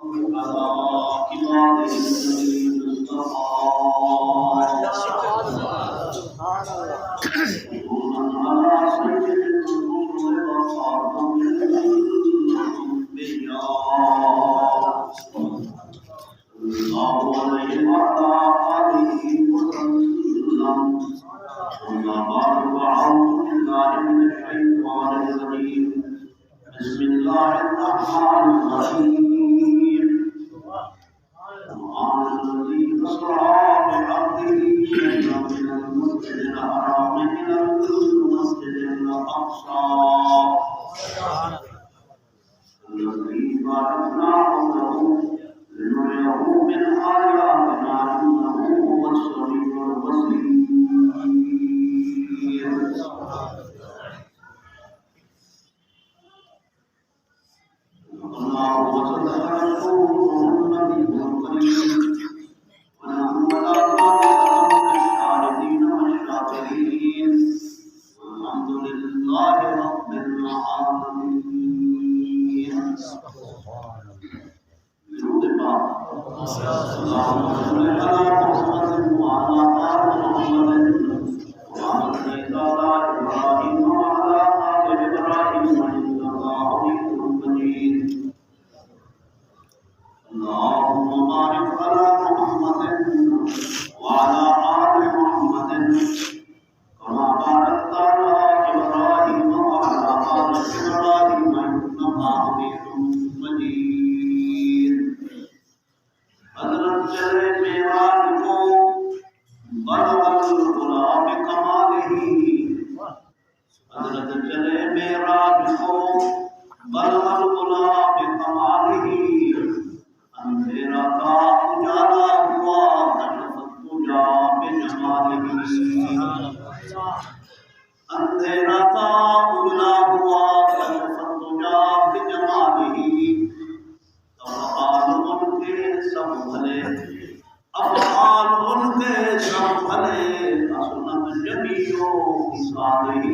بسم الله الرحمن الرحيم سبحان الذي أسرى بعبده ليلا من المسجد الحرام إلى المسجد الأقصى الذي باركنا حوله لنريه من آياتنا إنه هو السميع البصير. الله وصدق رسوله النبي الكريم ونحن على ذلك من الشاهدين والشاكرين والحمد لله رب العالمين. درود پاک اللهم صل على محمد وعلى آل محمد وعلى إبراهيم وعلى آل إبراهيم إنك حميد مجيد. اللهم بارك على محمد وعلى آل محمد كما باركت على إبراهيم وعلى آل إبراهيم إنك حميد مجيد. حضرت چلے معراج کو بلغ العلا بکمالہ، حضرت چلے معراج کو بلغ العلا بکمالہ، اندھیرا کا اجالا ہوا کشفت تجا بجمالہ، اندھیرا کا اجالا ہوا کشفت تجا بجمالہ، افعال ان کے سب بھلے، افعال ان کے سب بھلے، اسنت جمیعو صالح،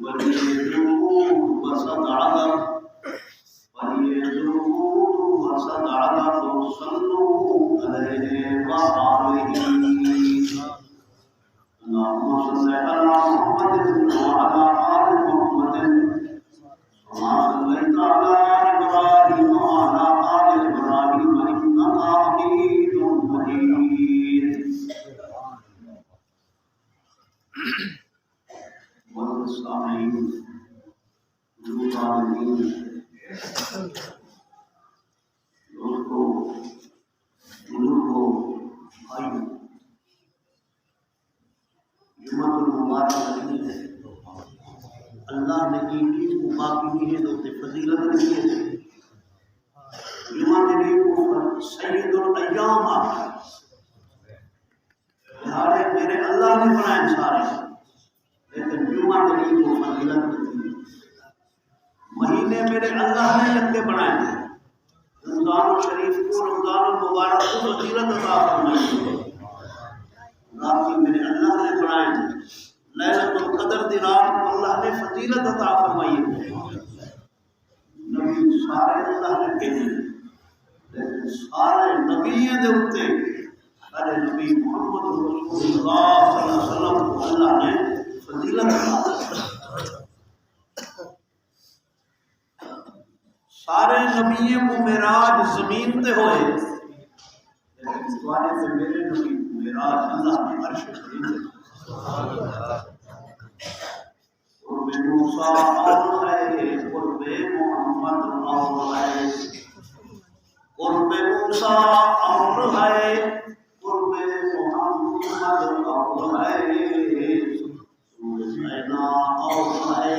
وَلِيَذُوقُوا وَسَدْ عَذَرْ وَلِيَذُوقُوا وَسَدْ عَذَرْ صَلُّوا عَلَيْهِ وَآلِهِ. اللهم صل على محمد وعلى آل محمد كما صليت على إبراهيم وعلى آل إبراهيم إنك حميد مجيد. والسامعين والمتابعين دوستو، بزرگوں، بھائیوں، جمعہ المبارک نہیں ہے، اللہ نے کی چیز کو باقی نہیں ہے تو فضیلت نہیں ہے. جمعہ کے لیے سید الایام آتا ہے، دہاڑے میرے اللہ نے بنائے سارے، لیکن جمعہ کے لیے وہ فضیلت نہیں ہے. مہینے میرے اللہ نے لگتے بنائے ہیں، رمضان الشریف کو، رمضان المبارک کو فضیلت عطا فرمائی ہے. رات میرے اللہ نے بنائے ہیں، لیلۃ القدر دی رات کو اللہ نے فضیلت عطا فرمائی ہے. نبی سارے اللہ نے بھیجے، لیکن سارے نبیوں دے اوتے سارے نبی محمد رسول اللہ صلی اللہ علیہ وسلم کو اللہ نے فضیلت عطا فرمائی. سارے نبیوں کو معراج زمین تے ہوئے، لیکن تمہارے سے میرے نبی کو معراج اللہ نے عرش کریم تے. قرب موسیٰ اور ہے، قرب محمد اور ہے، قرب موسیٰ اور ہے، قرب محمد اور ہے، سینا اور ہے،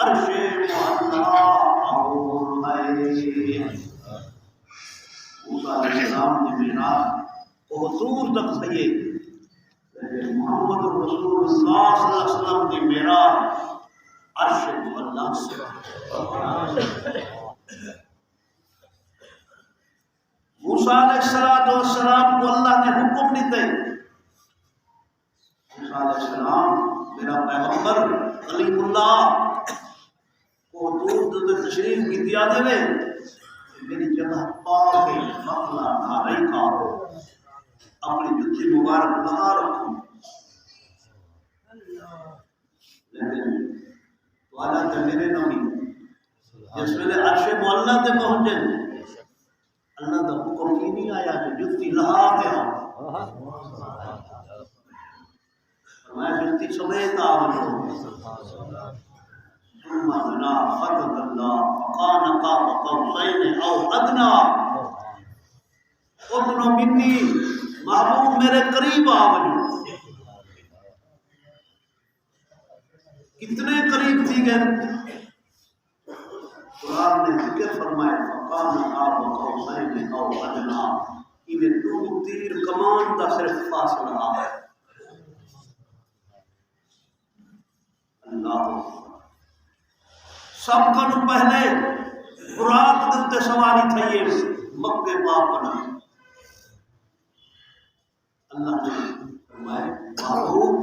عرش معلا اور ہے. موسیٰ علیہ السلام نے معراج بہت دور تک سہی، محمد رسول اللہ صلی اللہ علیہ وسلم کی معراج عرش معلا سے. موسیٰ علیہ السلام کو اللہ نے حکم دیتے، موسیٰ علیہ السلام میرا پیغمبر کلیم اللہ کو دور دور تشریف کی دیا دے میری جگہ پا کے فخلا نارے کا اپنی جتی مبارک لگا رکھوں، لیکن والا تے میرے نبی جس ویلے عرش معلا تے پہنچے اللہ کا حکم کی نہیں آیا کہ جتی لہا کے آؤ، فرمایا جتی سمیت آؤ، ثم دنا فتدلى فكان قاب قوسين او ادنى ادنو مني محبوب میرے قریب آ وجو، کتنے قریب تھی گئے قرآن نے ذکر فرمایا فکان قاب قوسین او ادنی، یہ دو تیر کمان کا صرف فاصلہ ہے۔ اللہ سب کو پہلے براق دلتے سواری تھئیے مکہ پاک بنا، اللہ نے فرمائے محبوب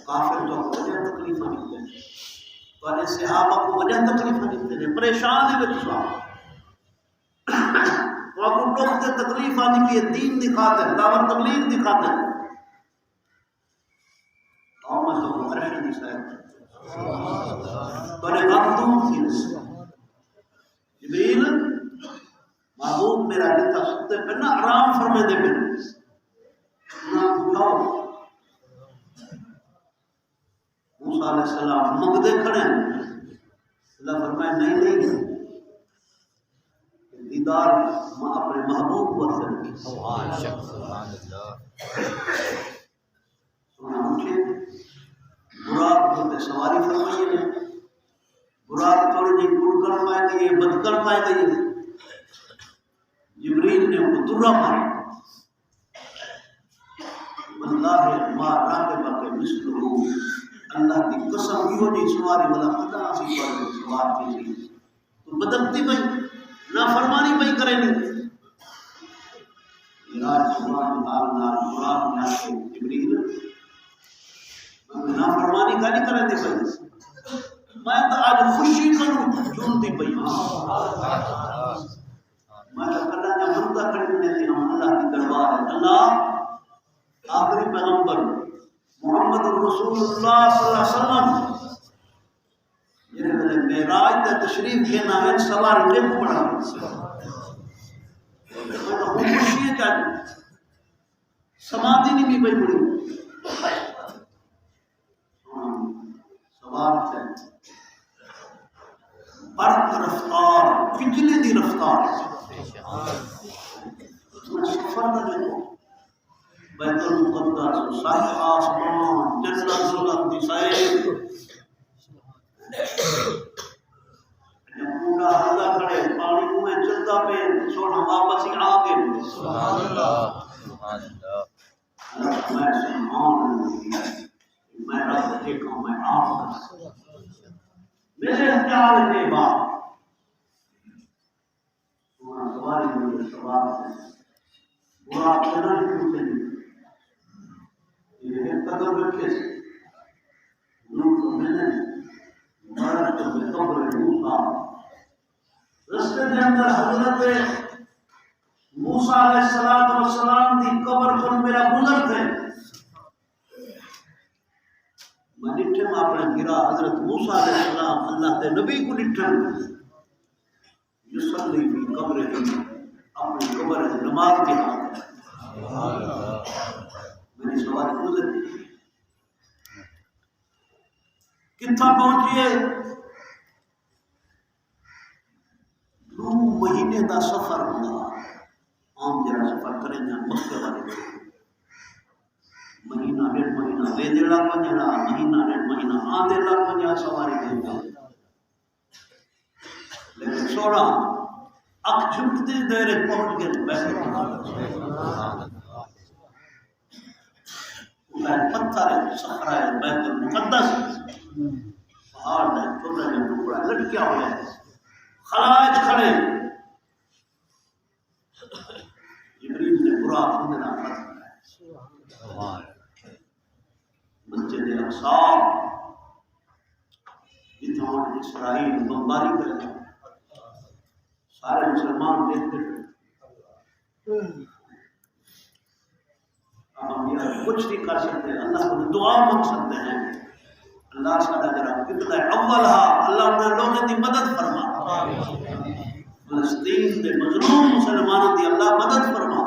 کافر تو وجہ تکلیفہ نہیں دے، تو صحابہ کو وجہ تکلیفہ نہیں دے، پریشان ہے بچہ وہ کو لوگ تے تکلیفہ نہیں کیے، دین دکھاتے دعوت تبلیغ دکھاتے قوم تو عرش دی شاید بڑے مخدوم تھی جبریل محبوب میرا جتا سکتے پہ نا آرام فرمے دے پہ نا اٹھاؤ، موسیٰ علیہ السلام مگدے کھڑے اللہ فرمائے نہیں دیدار اپنے محبوب کو حاصل کی، سبحان اللہ سنا اٹھے براق ہوتے سواری فرمائیے نے، براق تھوڑی جی گڑ کر پائے گئی بد کر پائے گئی، جبریل نے وہ درہ مارا واللہ ما راکبہ کے مثلہ، اللہ کی قسم یہ جی سواری والا خدا سی پر سوار کی سی تو بدلتی بھئی نافرمانی بھئی کرے نہیں، راج سوار نال براق نے آکے جبریل نافرمانی کا نہیں کرے دی بھئی میں تو آج خوشی کروں جون دی بھئی میں تو اللہ نے منتہ کرنے دی ہم اللہ کی دربار ہے، اللہ آخری پیغمبر محمد رسول اللہ صلی اللہ علیہ وسلم جنہیں میں معراج تے تشریف کے نامے سواری لے کو پڑھا میں تو خوشی ہے چاہتے سمادھی نہیں بھی بھئی پڑھی سوار تھے برق رفتار بجلی دی رفتار سفر نہ دیکھو بیت المقدس سات آسمان جنت ظلمت دی سائر پورا حلہ کھڑے پانی میں چلتا پہ سونا واپس ہی آگے سبحان اللہ سبحان اللہ میں سبحان اللہ میں رب دیکھا میں آپ میرے اختیار کے بعد سونا سواری مجھے سوار سے برا چلن کیوں سے یہ قدر رکھے سے نور تو میں نے مبارک تو میں قبر موسیٰ رستے کے اندر حضرت موسیٰ علیہ السلام دی قبر پر میرا گزر تھے میں نٹھے میں اپنے گرا حضرت موسیٰ علیہ السلام اللہ کے نبی کو نٹھے یصلی فی قبر اپنی قبر نماز کی حالت میری سواری گزر کتنا پہنچیے 9 مہینے دا سفر ہوگا عام جرا سفر کریں جہاں مکہ والے مہینہ 1.5 مہینہ ویدے لگ پنجا مہینہ 1.5 مہینہ آدھے لگ پنجا سواری دیں گا لیکن سوڑا اک جھمکتے دیر پہنچ گئے بیٹھے پتھر ہے صحرا ہے بیت المقدس پہاڑ ہے چھوٹا ہے ٹکڑا لٹکیا ہوا ہے خلائج کھڑے جبریل نے برا خندنا فتح مسجد اقصی جتنا اسرائیل بمباری کرے سارے مسلمان دیکھتے تھے اب ہم یہ کچھ نہیں کر سکتے، اللہ کو دعا مانگ سکتے ہیں اللہ سارا ذرا قبلہ اول اللہ انہیں لوگوں کی مدد فرما، فلسطین کے مظلوم مسلمانوں کی اللہ مدد فرما۔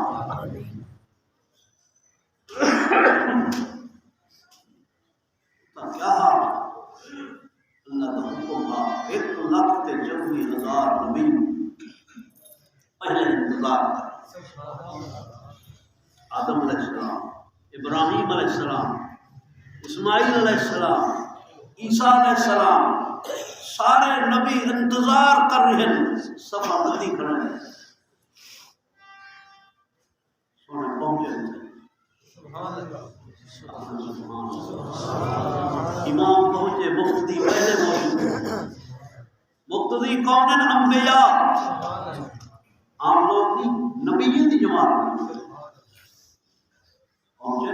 کیا اللہ کا حکم تھا 1,94,000 نبی پہلے انتظار کر، آدم علیہ السلام، ابراہیم علیہ السلام، اسماعیل علیہ السلام، عیسیٰ علیہ السلام، سارے نبی انتظار کر رہے ہیں، صفا بندی کھڑے ہیں، سونے پہنچے ہیں۔ امام پہنچے، مقتدی پہلے موجود، مقتدی کون ہیں؟ انبیاء، عام لوگ نہیں، نبیوں کی جماعت پہنچے۔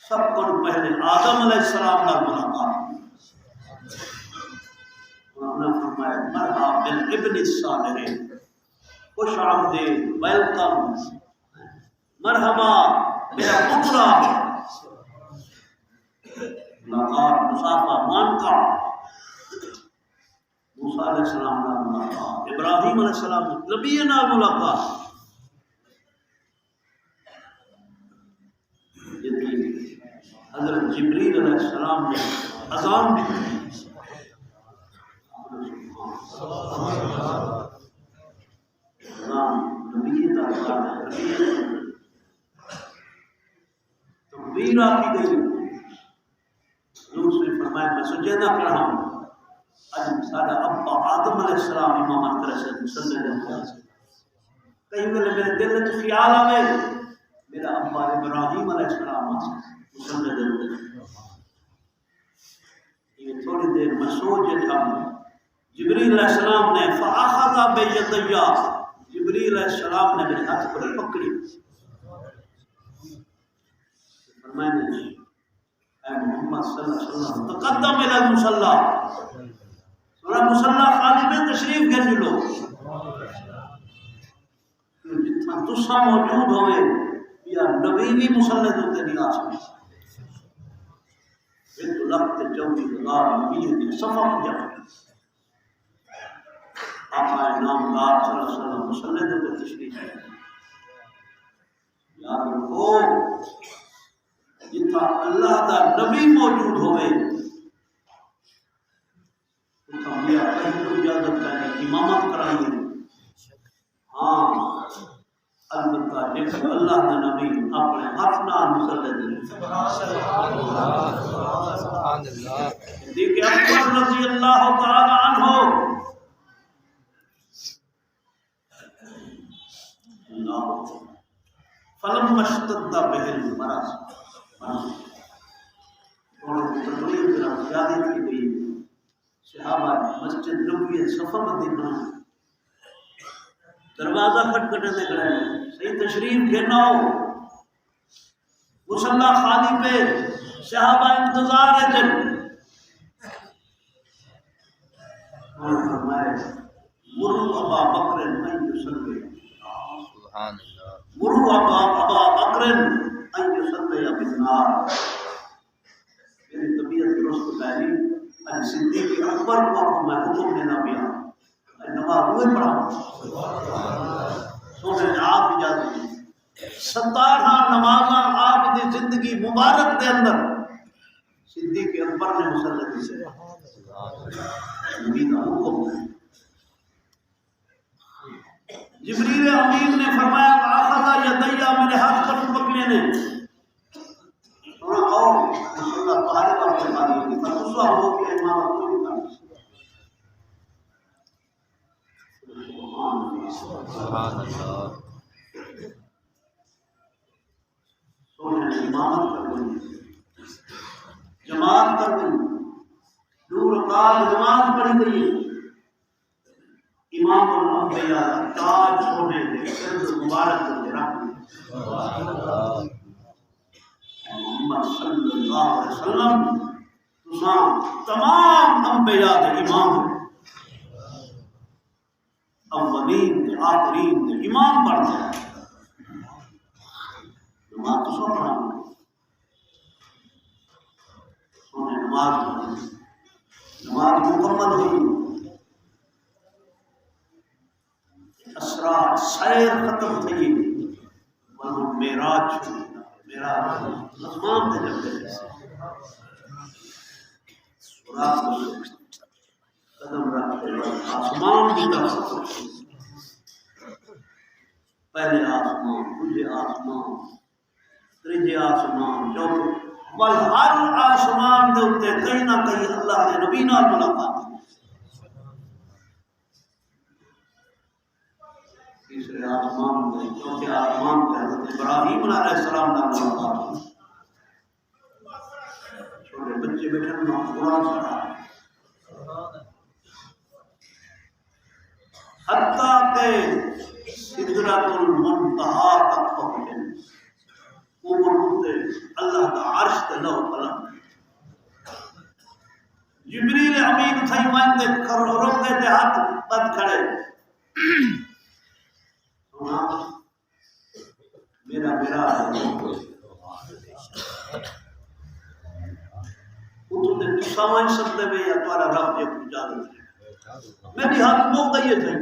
سب کو پہلے آدم علیہ السلام کا ملاقات، انہوں نے فرمایا مرحبا بالابن الصالح، خوش آمدید، ویلکم، مرحبا میرا پترا، ملاقات مصافحہ مانکا، موسیٰ علیہ السلام کا ملاقات، ابراہیم علیہ السلام نبی نہ ملاقات، حضرت جبریل علیہ السلام نے اذان دی، اذان نبی کا اذان ہے، تکبیر آتی گئی، حضور نے فرمایا میں سجدہ پڑھا ہوں، اج سارا ابا آدم علیہ السلام امامت کرے سے مسلم ہے، کہیں ویلے میرے دل میں خیال آوے میرا ابا ابراہیم علیہ السلام مسلم ہے، یہ تھوڑی دیر میں سوچے تھا، جبریل علیہ السلام نے فاخذ بیدیا، جبریل علیہ السلام نے میرے ہاتھ کو پکڑی، فرمایا اے محمد صلی اللہ علیہ وسلم تقدم الى المصلی، سورہ مصلی خالی میں تشریف گھر لو، جتنا تسا موجود ہوئے یا نبی بھی مصلی دوتے نہیں آ سکتے، ایک لخت 24,000 نبی کی صفحہ جمع، آقا نامدار صلی اللہ علیہ وسلم مصلی دوتے تشریف ہے، یاد رکھو جتنا اللہ دا نبی موجود ہوئے اتنا یہ کہیں کو اجازت کرنے امامت کرائیے، ہاں البتہ لیکن اللہ دا نبی اپنے ہاتھ نال مصلی دے، دیکھ اکبر رضی اللہ تعالی عنہ فلما اشتد به المرض، اور تقریب ذرا زیادہ کی گئی، صحابہ مسجد نبوی صفہ بندی کرنا، دروازہ کھٹکھٹاتے کھڑے ہیں، صحیح تشریف گھرنا ہو، مصلی خالی پہ صحابہ انتظار ہے جن، اور فرمائے مروا ابا بکر ان یصلی، سبحان اللہ، مروا ابا بکر ان یصلی بالنار، میری طبیعت درست پہلی اج صدیق اکبر کو میں حکم دینا پیا نماز ہوئے پڑھا، سونے آپ اجازت دی 17 نمازاں آپ دی زندگی مبارک دے اندر صدیق اکبر نے مصلی دی سے نبی کا حکم ہے۔ جبریل امین نے فرمایا آخذ یدیا، میرے ہاتھ پر پکڑے نے، آؤ مصلی پہاڑے پر پہاڑی ہوگی پر اس وقت ہو کہ امامت کو نہیں کرنا، سبحان اللہ، سونے امامت کر گئی، جماعت کر گئی، 2 رکعت نماز پڑھی گئی، امام الانبیاء تاج سونے دے سر مبارک کو رکھ محمد صلی اللہ علیہ وسلم تمام انبیاء دے امام، اولین تے آخرین تے امام بن جائے. نماز تو سب پڑھانا سونے نماز پڑھانی. نماز مکمل ہوئی، اسرا سیر ختم تھی، وہ معراج معراج آسمان تے جب گئے رات کو قدم رکھتے آسمان کی طرف، پہلے آسمان، دوسرے آسمان، تیجے آسمان، چوتھے، بل ہر آسمان دے اوتے کہیں نہ کہیں اللہ کے نبی نال ملاقات. تیسرے آسمان دے، چوتھے آسمان دے حضرت ابراہیم علیہ السلام نال ملاقات. چھوٹے بچے بیٹھے نہ قرآن پڑھا، حتیٰ کہ سدرۃ المنتہا تک پہنچے. اوپر ہوتے اللہ کا عرش تے لوح قلم. جبریل امین تھئی مانتے روکتے تے ہاتھ بند کھڑے. سنا میرا تو تے سمجھ سکتے میں یا تمہارا رب جب اجازت ہے. میری ہاتھ موقع یہ تھے.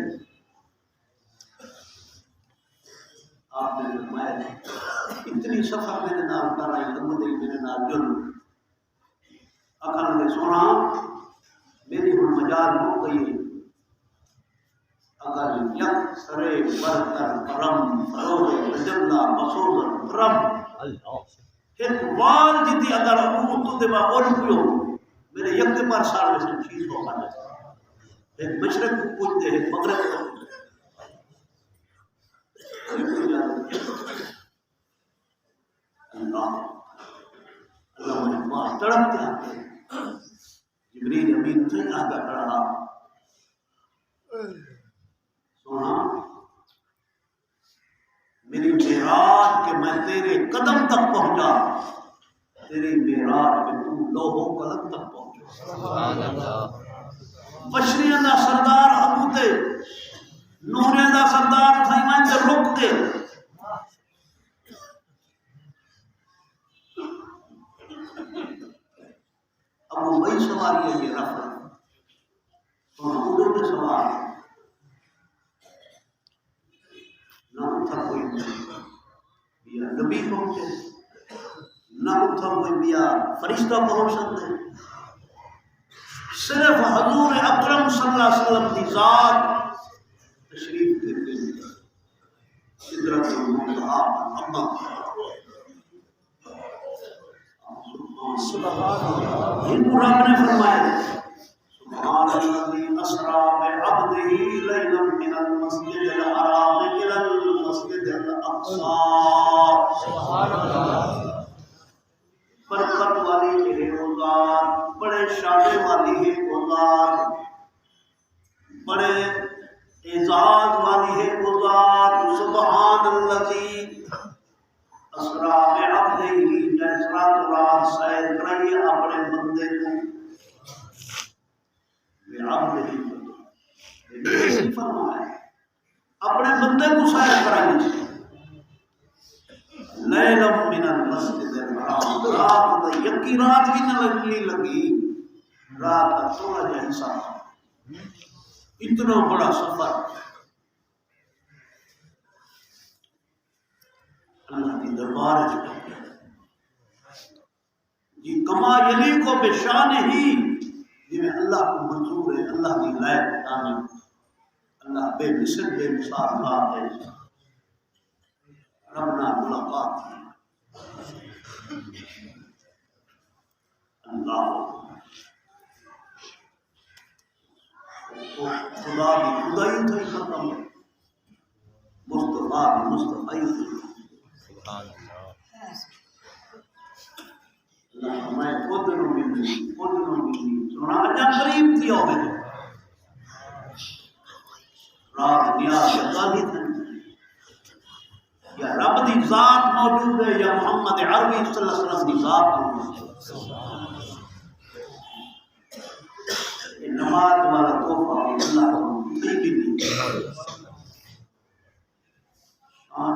آپ نے فرمایا اتنی سفر میرے نال کر رہی امت میرے نال جل اکھن نے سونا میری ہن مجال ہو گئی. اگر یک سرے برتر کرم فروغ تجلا مسوز کرم ایک وال جتی اگر امت تو دے با اور پیو میرے یک پر سال میں سے چیز ہو گا. ایک مشرق کو پوچھتے ہیں مغرب کو اللہ مجھے تڑپتے آتے. جبریل امین سے آگا کھڑا سونا میری معراج کہ میں تیرے قدم تک پہنچا، تیری معراج کہ تو لوح قلم تک پہنچا. بشریاں دا سردار ابو تے نوریاں دا سردار تھائی میں تے رک دے. ابو وہی سواری ہے یہ رفع سونا ادھر کے سوار نہ اتھا کوئی بیا نبی پہنچے، نہ اتھا کوئی بیا فرشتہ پہنچ سکتے. صرف حضور اکرم صلی اللہ علیہ وسلم کی ذات تشریف دیتے ہیں سدرۃ المنتہا. سبحان اللہ. ان کو رب نے فرمایا سبحان الذی اسری بعبدہ لیلا من المسجد الحرام الی المسجد الاقصی. سبحان اللہ. برکت والی ہے وہ ذات، بڑے شان والی ہے وہ ذات، بڑے اعزاز والی ہے وہ ذات. سبحان الذی اسری بعبدہ، اسرا تو رات سیر کرائی اپنے بندے کو بعبدہ، یہ فرمایا اپنے بندے کو سیر کرائی. لیلا من المسجد الحرام، رات دا یکی رات بھی نہ لگی، رات کا تھوڑا جا حصہ. اتنا بڑا سفر اللہ کی دربار جی کما یلی کو بشان ہی جی میں اللہ کو منظور ہے. اللہ کی لائق بتانے اللہ بے مثل بے مثال بات ہے. ربنا ملاقات اللہ خدا کی خدائی تھی ختم، مصطفیٰ کی مصطفی تھی. اللہ ہمیں خود نو ملی سونا اجا قریب تھی ہو گئے رات نیاز شکانی تھی. یا رب دی ذات موجود ہے یا محمد عربی صلی اللہ علیہ وسلم دی ذات موجود ہے. نماز والا تحفہ اللہ کو شان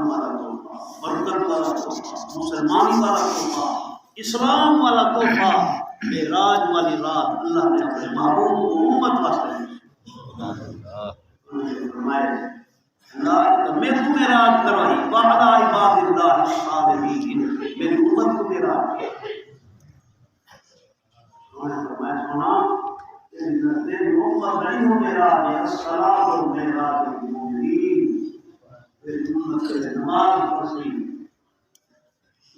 والا تحفہ، برکت والا تحفہ، مسلمانی والا تحفہ، اسلام والا تحفہ، معراج والی رات اللہ نے اپنے محبوب کو امت واسطے فرمائے میں تو معراج کروائی وعدہ عباد اللہ الصالحین، میری امت کو معراج فرمایا سنا تیری امت نہیں ہو معراج ہے الصلاۃ والمعراج المؤمنین، تیری امت سے نماز پڑھی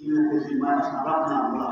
یہ کسی مارا رکھنا بڑا